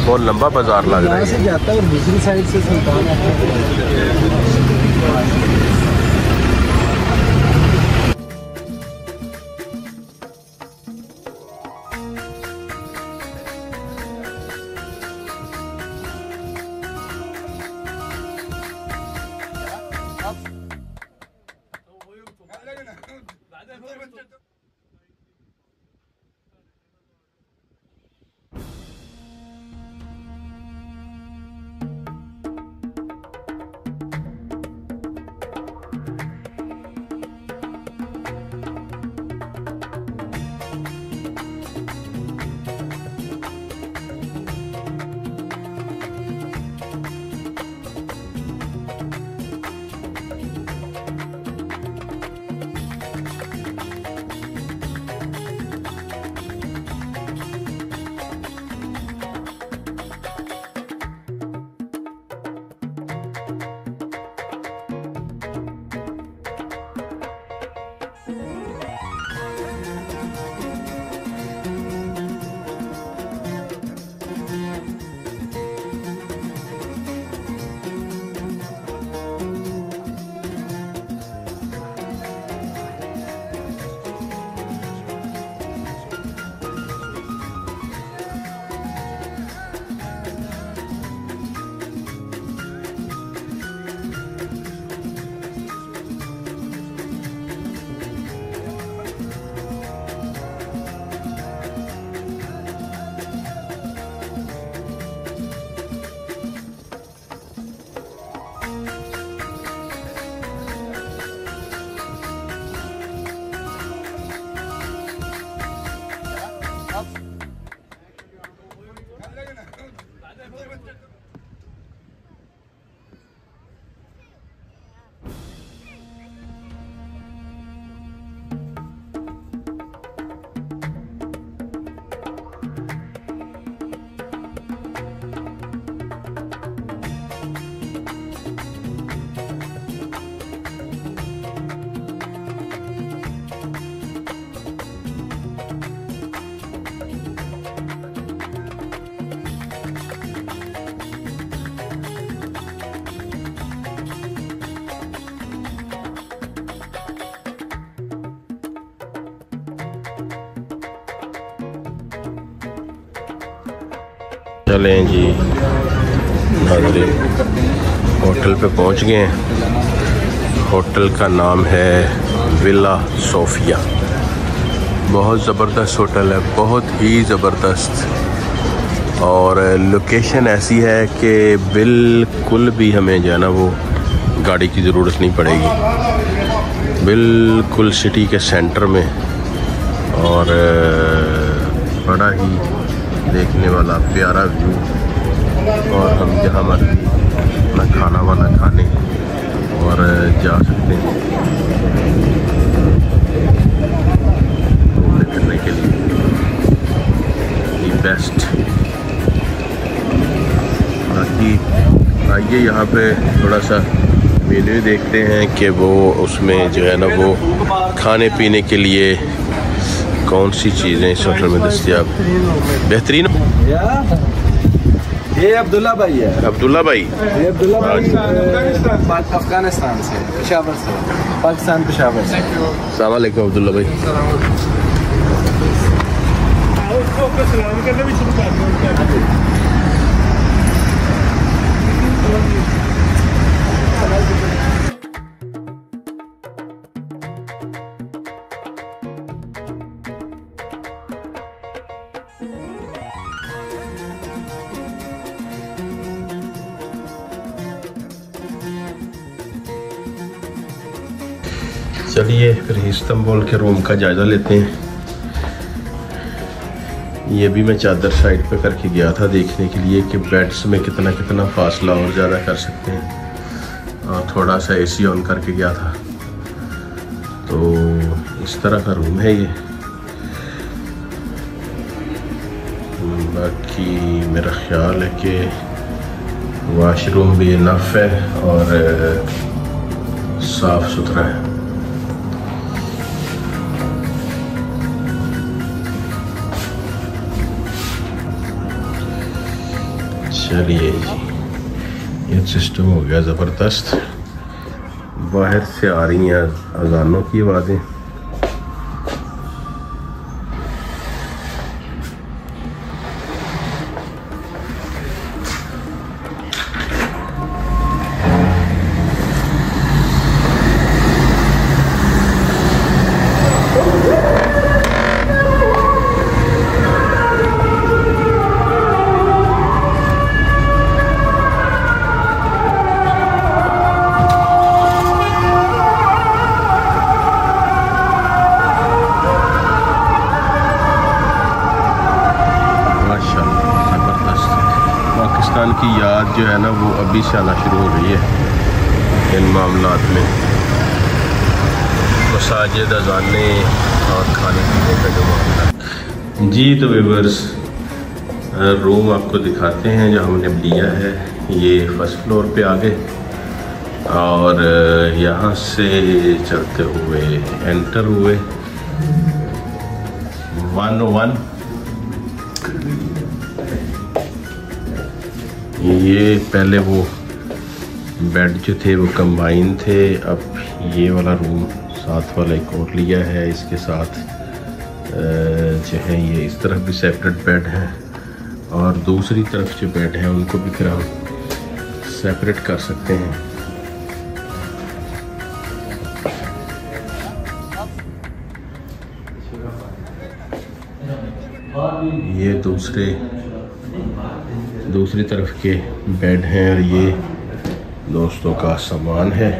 बहुत लंबा बाजार लग रहा है। से जाता है और दूसरी साइड से सुल्तान चलें जी नाज़रीन, होटल पे पहुंच गए हैं। होटल का नाम है विला सोफिया। बहुत ज़बरदस्त होटल है, बहुत ही ज़बरदस्त। और लोकेशन ऐसी है कि बिल्कुल भी हमें जो है ना वो गाड़ी की ज़रूरत नहीं पड़ेगी, बिल्कुल सिटी के सेंटर में, और बड़ा ही देखने वाला प्यारा व्यू। और हम जहाँ मर्जी अपना खाना वाना खाने और जा सकते हैं घूमने फिरने के लिए। बेस्ट। बाकी आइए यहाँ पे थोड़ा सा मेन्यू देखते हैं कि वो उसमें जो है ना वो खाने पीने के लिए कौन सी चीज़ें इस होटल में दस्तियाब बेहतरीन। ये अब्दुल्ला भाई है। अब्दुल्ला भाई, ये अब्दुल्ला भाई अफगानिस्तान से, पेशावर से, पाकिस्तान पेशावर से। अस्सलाम वालेकुम अब्दुल्ला भाई। चलिए फिर इस्तांबुल के रूम का जायज़ा लेते हैं। ये भी मैं चादर साइड पे करके गया था देखने के लिए कि बेड्स में कितना कितना फासला और ज़्यादा कर सकते हैं, और थोड़ा सा एसी ऑन करके गया था। तो इस तरह का रूम है ये। बाकी मेरा ख्याल है कि वाशरूम भी इनफ है और साफ़ सुथरा है। चलिए जी, ये सिस्टम हो गया ज़बरदस्त। बाहर से आ रही हैं अजानों की आवाज़ें। पाकिस्तान की याद जो है ना वो अभी से आना शुरू हो रही है इन मामलात में। मसाजिद, अज़ाने और खाने पीने का जो मामला। जी तो व्यूअर्स, रूम आपको दिखाते हैं जो हमने लिया है। ये फर्स्ट फ्लोर पे आ गए और यहाँ से चलते हुए एंटर हुए 101। ये पहले वो बेड जो थे वो कंबाइन थे, अब ये वाला रूम साथ वाला एक और लिया है। इसके साथ जो है ये इस तरफ भी सेपरेट बेड है और दूसरी तरफ जो बेड है उनको भी फिर हम सेपरेट कर सकते हैं। ये दूसरी तरफ के बेड हैं और ये दोस्तों का सामान है।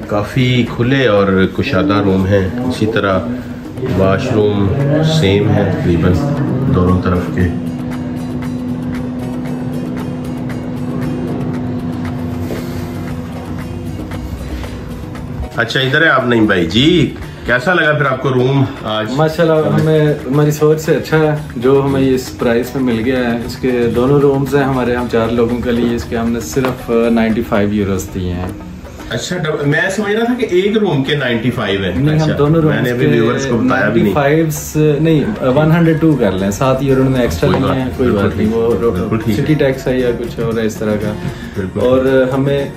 काफ़ी खुले और कुशादा रूम है। इसी तरह वाशरूम सेम है तकरीबन दोनों तरफ के। अच्छा इधर है आप नहीं भाई जी, कैसा लगा फिर आपको रूम आज? माशाल्लाह हमें हमारी सोच से अच्छा है जो हमें इस प्राइस में मिल गया है। इसके दोनों रूम्स हैं हमारे, हम 4 लोगों के लिए। इसके हमने सिर्फ 95 यूरोस दिए हैं। अच्छा, मैं समझ रहा था कि एक रूम के 95 है। नहीं, अच्छा, हम दोनों रूम मैंने अभी व्यूअर्स को बताया भी नहीं। 102 कर लें, 7 यूरो में एक्स्ट्रा लिए हैं, कोई बात नहीं। वो सिटी टैक्स है या कुछ और इस तरह का। और हमें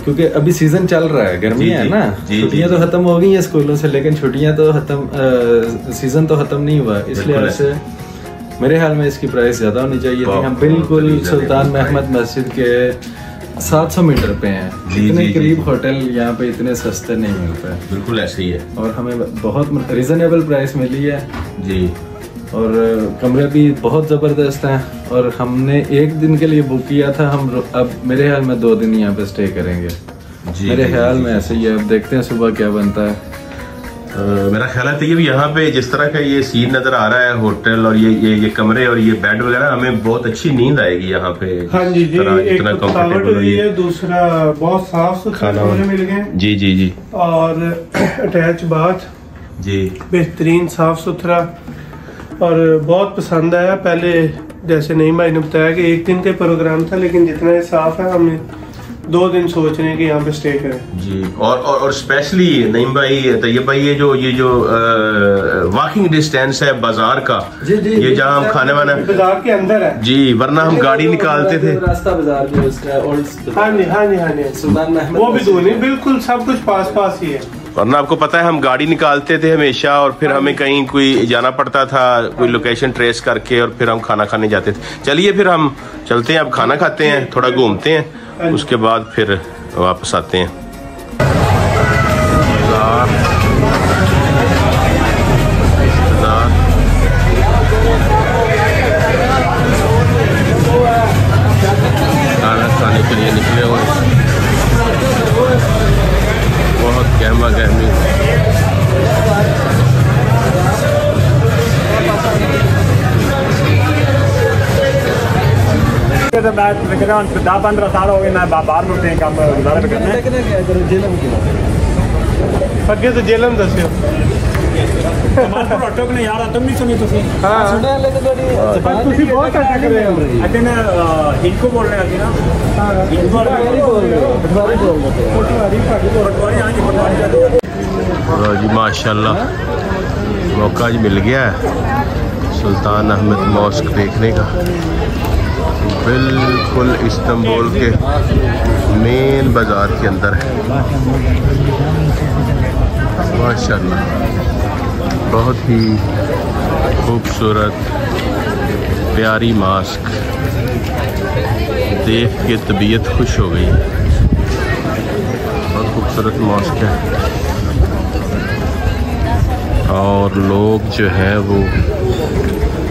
क्योंकि अभी सीजन चल रहा है, गर्मी है ना, छुट्टियां तो खत्म हो गई हैं स्कूलों से, लेकिन छुट्टियां तो खत्म, सीजन तो खत्म नहीं हुआ। इसलिए ऐसे मेरे ख्याल में इसकी प्राइस ज्यादा होनी चाहिए थी। हम बिल्कुल सुल्तान महमद मस्जिद के 700 मीटर पे हैं। इतने करीब होटल यहाँ पे इतने सस्ते नहीं मिलते। बिल्कुल ऐसे ही है और हमें बहुत रिजनेबल प्राइस मिली है जी। और कमरे भी बहुत ज़बरदस्त हैं और हमने 1 दिन के लिए बुक किया था। हम अब मेरे ख्याल में 2 दिन यहाँ पे स्टे करेंगे जी। मेरे ख्याल में ऐसे ही है। अब देखते हैं सुबह क्या बनता है। मेरा ख्याल है तो यहाँ पे जिस तरह का ये सीन नजर आ रहा है होटल और ये कमरे और ये बेड वगैरह, हमें बहुत अच्छी नींद आएगी यहाँ पे। हाँ जी जी, इतना कंफर्टेबल है। दूसरा बहुत साफ सुथरा कमरे मिल गए जी जी जी। और अटैच बाथ जी, बेहतरीन साफ सुथरा और बहुत पसंद आया। पहले जैसे नहीं भाई ने बताया कि 1 दिन का प्रोग्राम था, लेकिन जितना ये साफ है हमने 2 दिन सोच रहे हैं कि यहाँ पे स्टे करें जी। और स्पेशली नईम भाई, तैयब भाई, ये जो वॉकिंग डिस्टेंस है बाजार का जी, जी, ये जहाँ हम खाने वाना बाजार के अंदर है जी, वरना हम गाड़ी निकालते थे। रास्ता बाजार जो इसका हाँ जी हाँ जी हाँ जी, वो भी दूर नहीं, बिल्कुल सब कुछ पास पास ही है। वरना आपको पता है हम गाड़ी निकालते थे हमेशा और फिर हमें कहीं कोई जाना पड़ता था, कोई लोकेशन ट्रेस करके, और फिर हम खाना खाने जाते थे। चलिए फिर हम चलते हैं, अब खाना खाते हैं, थोड़ा घूमते हैं, उसके बाद फिर वापस आते हैं। खाना खाने के लिए निकले हुए, बहुत गहमा गहमी। मैं तकरीबन 10-15 साल हो गए मैं बाहर में काम गुजारा करना अगे तो जेलम दस्यो ऑटो ने यार तुम नहीं सुनी तुसी हां तुसी बहुत अच्छा कर रहे हो। अटे ना इनको बोल रहे हैं ना इनको पटवारी आज पटवारी जी माशाल्लाह मौका जी मिल गया है सुल्तान अहमद मॉस्क देखने का। बिल्कुल इस्तांबुल के मेन बाज़ार के अंदर है। माशाल्लाह बहुत ही खूबसूरत प्यारी मास्क देख के तबीयत खुश हो गई। बहुत खूबसूरत मास्क है और लोग जो है वो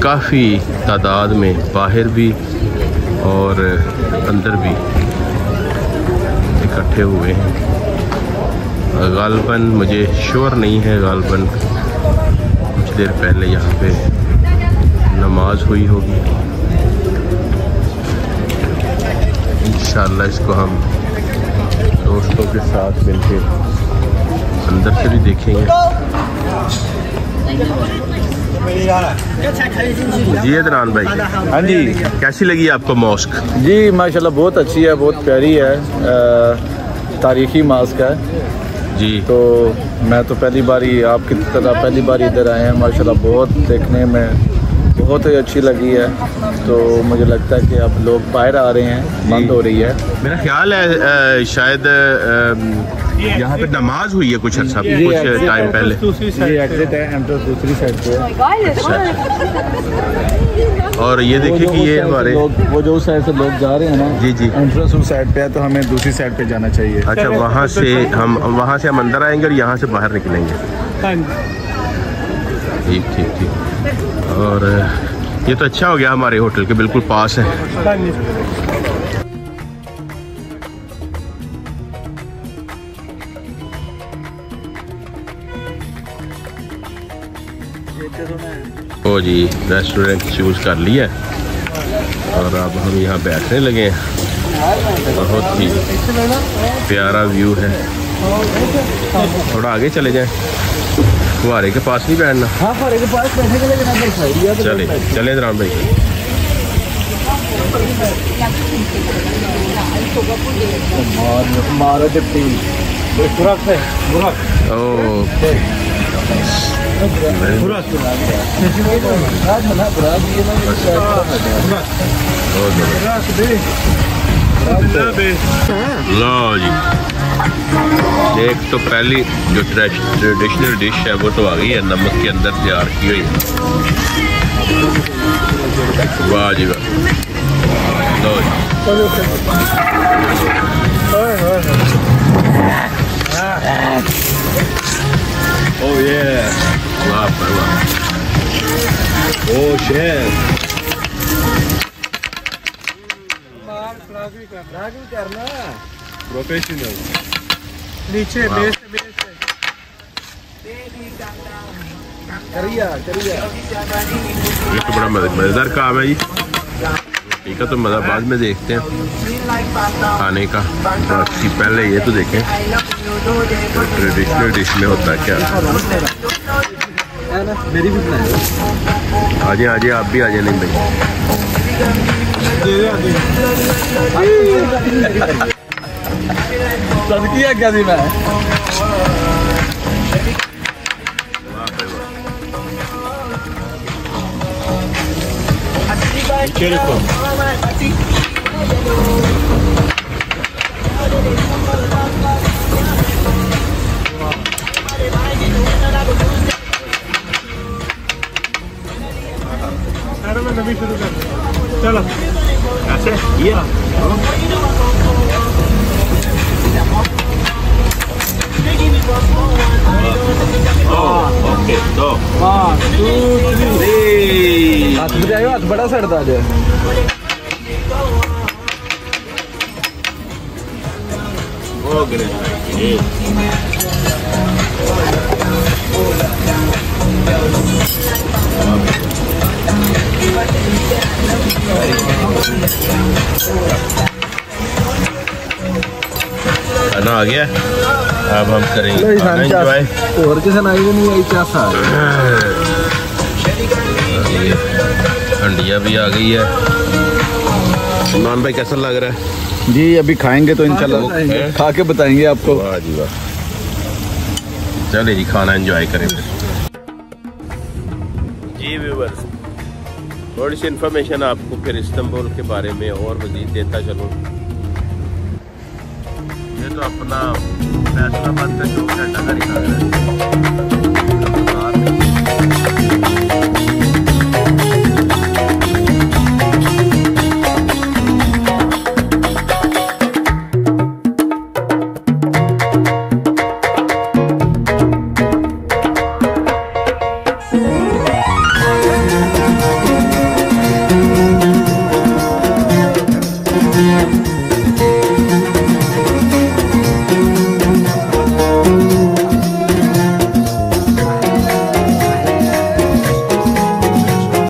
काफ़ी तादाद में बाहर भी और अंदर भी इकट्ठे हुए हैं। गालबन मुझे श्योर नहीं है, गालबन कुछ देर पहले यहाँ पे नमाज हुई होगी। इंशाअल्लाह इसको हम दोस्तों के साथ मिलकर अंदर से भी देखेंगे। जी अदनान भाई, हाँ जी, कैसी लगी आपको मॉस्क? जी माशाल्लाह बहुत अच्छी है, बहुत प्यारी है, तारीखी मास्क है जी। तो मैं तो पहली बारी आपकी तरह पहली बार इधर आए हैं। माशाल्लाह बहुत देखने में बहुत ही अच्छी लगी है। तो मुझे लगता है कि अब लोग बाहर आ रहे हैं, बंद हो रही है। मेरा ख्याल है शायद यहाँ पे नमाज हुई है कुछ अर्सा कुछ टाइम पहले। ये एग्जिट है, एंट्रेंस दूसरी साइड पे है। अच्छा। और ये देखिए कि ये हमारे वो जो साइड से लोग जा रहे हैं ना, जी जी, एंट्रेंस उस साइड पे है, तो हमें दूसरी साइड पे जाना चाहिए। अच्छा, वहाँ से हम अंदर आएंगे और यहाँ से बाहर निकलेंगे। ठीक ठीक ठीक। और ये तो अच्छा हो गया, हमारे होटल के बिल्कुल पास है। ओ जी, रेस्टोरेंट चूज़ कर लिया और अब हम यहाँ बैठने लगे हैं। बहुत ही प्यारा व्यू है। थोड़ा आगे चले जाएं, फुहारे के पास नहीं बैठना। हाँ, फुहारे के पास बैठेंगे। चले चले इमरान भाई। लो जी, एक तो पहली जो ट्रेडिशनल डिश है वो तो आ गई है, नमक के अंदर तैयार की हुई। वाह जी वाह। लो जी, oh yeah, वाह वाह, oh शेफ। प्रोफेशनल नीचे बेस करिया। ये तो बड़ा मज़ेदार काम है जी। ठीक है, तो मज़ा बाद में देखते हैं खाने का। बाकी पहले ये तो देखें ट्रेडिशनल डिश में होता है क्या। मेरी भी आ जाए आप भी आ जाए। नहीं भाई, किया क्या थी मैं। नबी शुरू कर चलो। ऐसे ये ओके, तो 1 2 3 हाथ बजाओ, हाथ बड़ा सड़ता है। ओ ग्रेट। खाना आ गया, अब हम करेंगे एंजॉय। और किसी नाई नहीं आई क्या था। हंडिया भी आ गई है। इमरान भाई कैसा लग रहा है जी? अभी खाएंगे तो इंशाल्लाह खा के बताएंगे आपको। वाह जी वाह। चले जी, खाना एंजॉय करेंगे। जी व्यूअर्स, थोड़ी सी इन्फॉर्मेशन आपको फिर इस्तांबुल के बारे में और मज़ीद देता चलूँ। ये तो अपना फैसलाबाद का 2 घंटा का निकाल रहा है।